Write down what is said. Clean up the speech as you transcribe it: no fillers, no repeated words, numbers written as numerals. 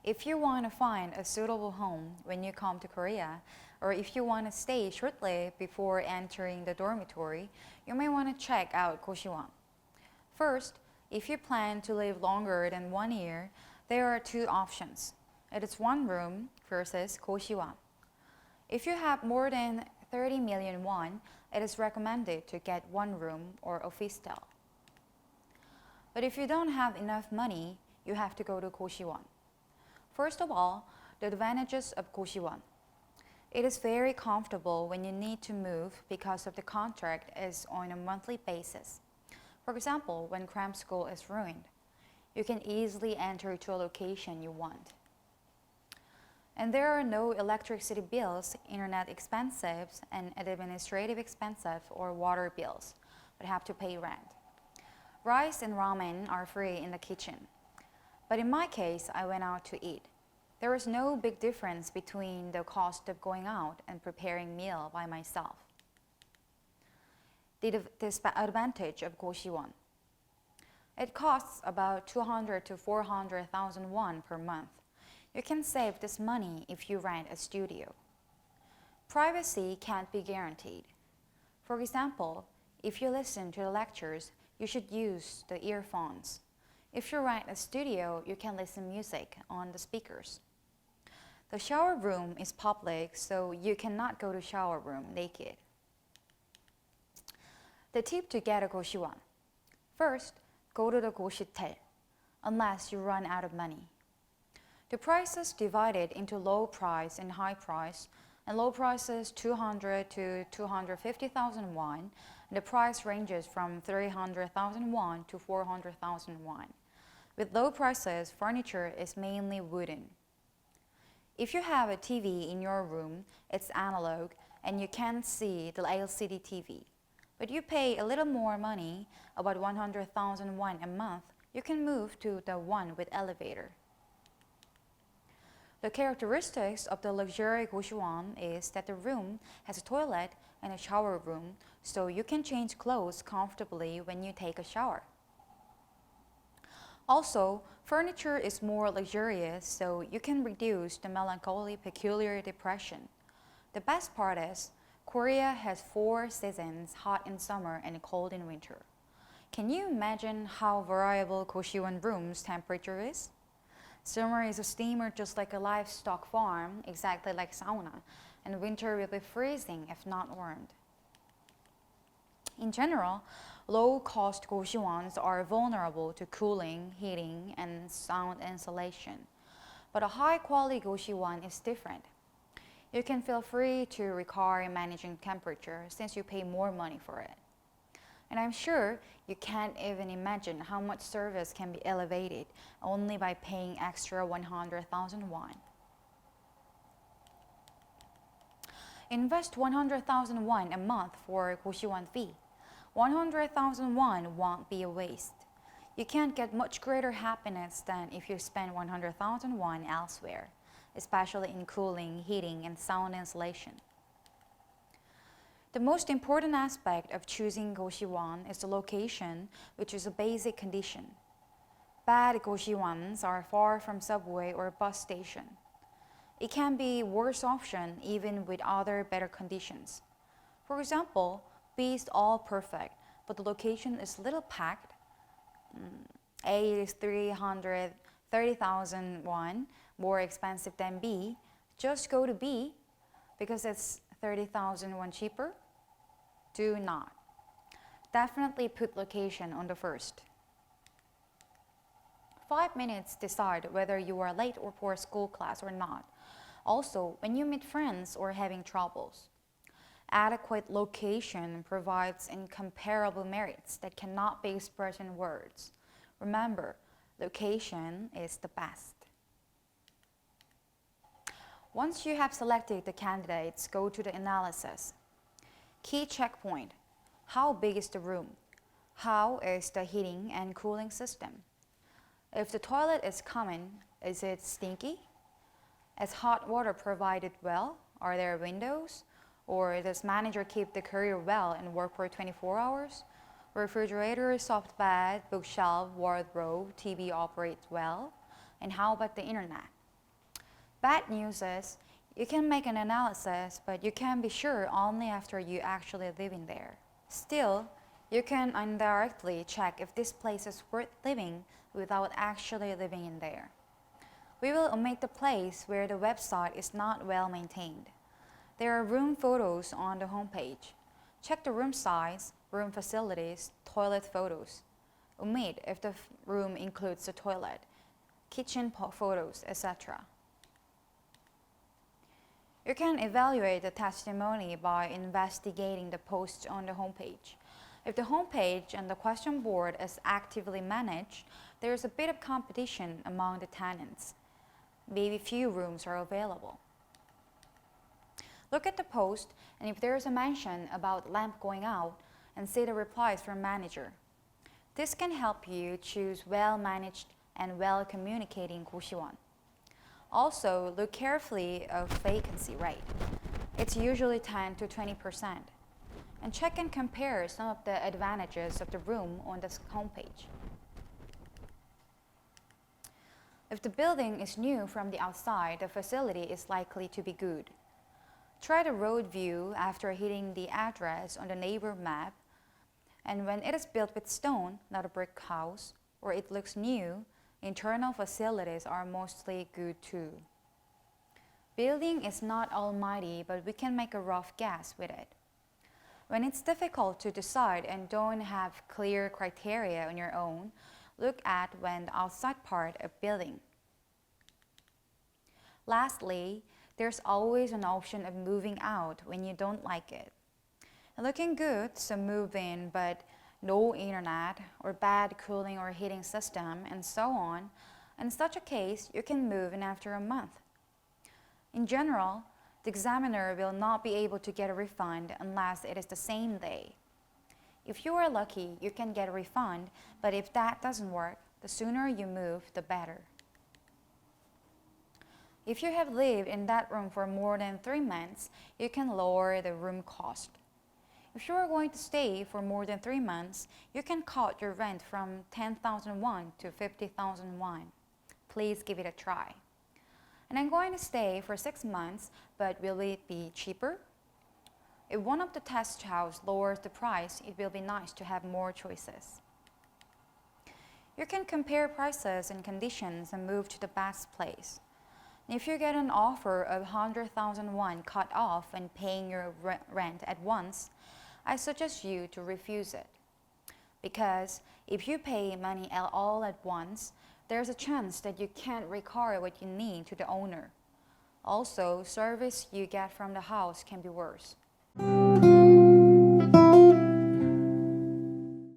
If you want to find a suitable home when you come to Korea, or if you want to stay shortly before entering the dormitory, you may want to check out Goshiwon. First, if you plan to live longer than 1 year, there are two options. It is one room versus Goshiwon. If you have more than 30 million won, it is recommended to get one room or office-style. But if you don't have enough money, you have to go to Goshiwon. First of all, the advantages of Goshiwon. It is very comfortable when you need to move because of the contract is on a monthly basis. For example, when cram school is ruined, you can easily enter to a location you want. And there are no electricity bills, internet expenses, and administrative expenses or water bills, but have to pay rent. Rice and ramen are free in the kitchen. But in my case, I went out to eat. There was no big difference between the cost of going out and preparing meal by myself. The disadvantage of Goshiwon. It costs about 200 to 400,000 won per month. You can save this money if you rent a studio. Privacy can't be guaranteed. For example, if you listen to the lectures, you should use the earphones. If you rent a studio, you can listen music on the speakers. The shower room is public, so you cannot go to shower room naked. The tip to get a Goshiwon. First, go to the Goshitel, unless you run out of money. The price is divided into low price and high price, and low price is 200 to 250,000 won, and the price ranges from 300,000 won to 400,000 won. With low prices, furniture is mainly wooden. If you have a TV in your room, it's analog, and you can't see the LCD TV. But you pay a little more money, about 100,000 won a month, you can move to the one with elevator. The characteristics of the luxury Goshiwon is that the room has a toilet and a shower room, so you can change clothes comfortably when you take a shower. Also, furniture is more luxurious, so you can reduce the melancholy peculiar depression. The best part is, Korea has 4 seasons, hot in summer and cold in winter. Can you imagine how variable Goshiwon room's temperature is? Summer is a steamer just like a livestock farm, exactly like sauna, and winter will be freezing if not warmed. In general, low-cost Goshiwons are vulnerable to cooling, heating, and sound insulation. But a high-quality Goshiwon is different. You can feel free to require managing temperature since you pay more money for it. And I'm sure you can't even imagine how much service can be elevated only by paying extra 100,000 won. Invest 100,000 won a month for Goshiwon fee. 100,000 won won't be a waste. You can't get much greater happiness than if you spend 100,000 won elsewhere, especially in cooling, heating, and sound insulation. The most important aspect of choosing Goshiwon is the location, which is a basic condition. Bad Goshiwons are far from subway or bus station. It can be worse option even with other better conditions. For example, B is all perfect, but the location is little packed. A is 330,000 won, more expensive than B. Just go to B because it's 30,000 won cheaper? Do not. Definitely put location on the first. 5 minutes decide whether you are late or for school class or not. Also, when you meet friends or having troubles. Adequate location provides incomparable merits that cannot be expressed in words. Remember, location is the best. Once you have selected the candidates, go to the analysis. Key checkpoint. How big is the room? How is the heating and cooling system? If the toilet is common, is it stinky? Is hot water provided well? Are there windows? Or does manager keep the courier well and work for 24 hours? Refrigerator, soft bed, bookshelf, wardrobe, TV operates well? And how about the internet? Bad news is, you can make an analysis, but you can be sure only after you actually live in there. Still, you can indirectly check if this place is worth living without actually living in there. We will omit the place where the website is not well maintained. There are room photos on the homepage. Check the room size, room facilities, toilet photos. Omit if the room includes a toilet, kitchen photos, etc. You can evaluate the testimony by investigating the posts on the homepage. If the homepage and the question board is actively managed, there is a bit of competition among the tenants. Maybe few rooms are available. Look at the post, and if there is a mention about lamp going out, and see the replies from manager. This can help you choose well-managed and well-communicating Goshiwon. Also, look carefully of vacancy rate. It's usually 10 to 20%. And check and compare some of the advantages of the room on this homepage. If the building is new from the outside, the facility is likely to be good. Try the road view after hitting the address on the neighbor map. And when it is built with stone, not a brick house, or it looks new, internal facilities are mostly good too. Building is not almighty, but we can make a rough guess with it. When it's difficult to decide and don't have clear criteria on your own, look at when the outside part of building. Lastly, there's always an option of moving out when you don't like it. Looking good, so move in, but no internet or bad cooling or heating system and so on. In such a case, you can move in after a month. In general, the examiner will not be able to get a refund unless it is the same day. If you are lucky, you can get a refund, but if that doesn't work, the sooner you move, the better. If you have lived in that room for more than 3 months, you can lower the room cost. If you are going to stay for more than 3 months, you can cut your rent from 10,000 won to 50,000 won. Please give it a try. And I'm going to stay for 6 months, but will it be cheaper? If one of the test houses lowers the price, it will be nice to have more choices. You can compare prices and conditions and move to the best place. If you get an offer of 100,000 won cut off and paying your rent at once, I suggest you to refuse it. Because if you pay money all at once, there's a chance that you can't recover what you need to the owner. Also, service you get from the house can be worse.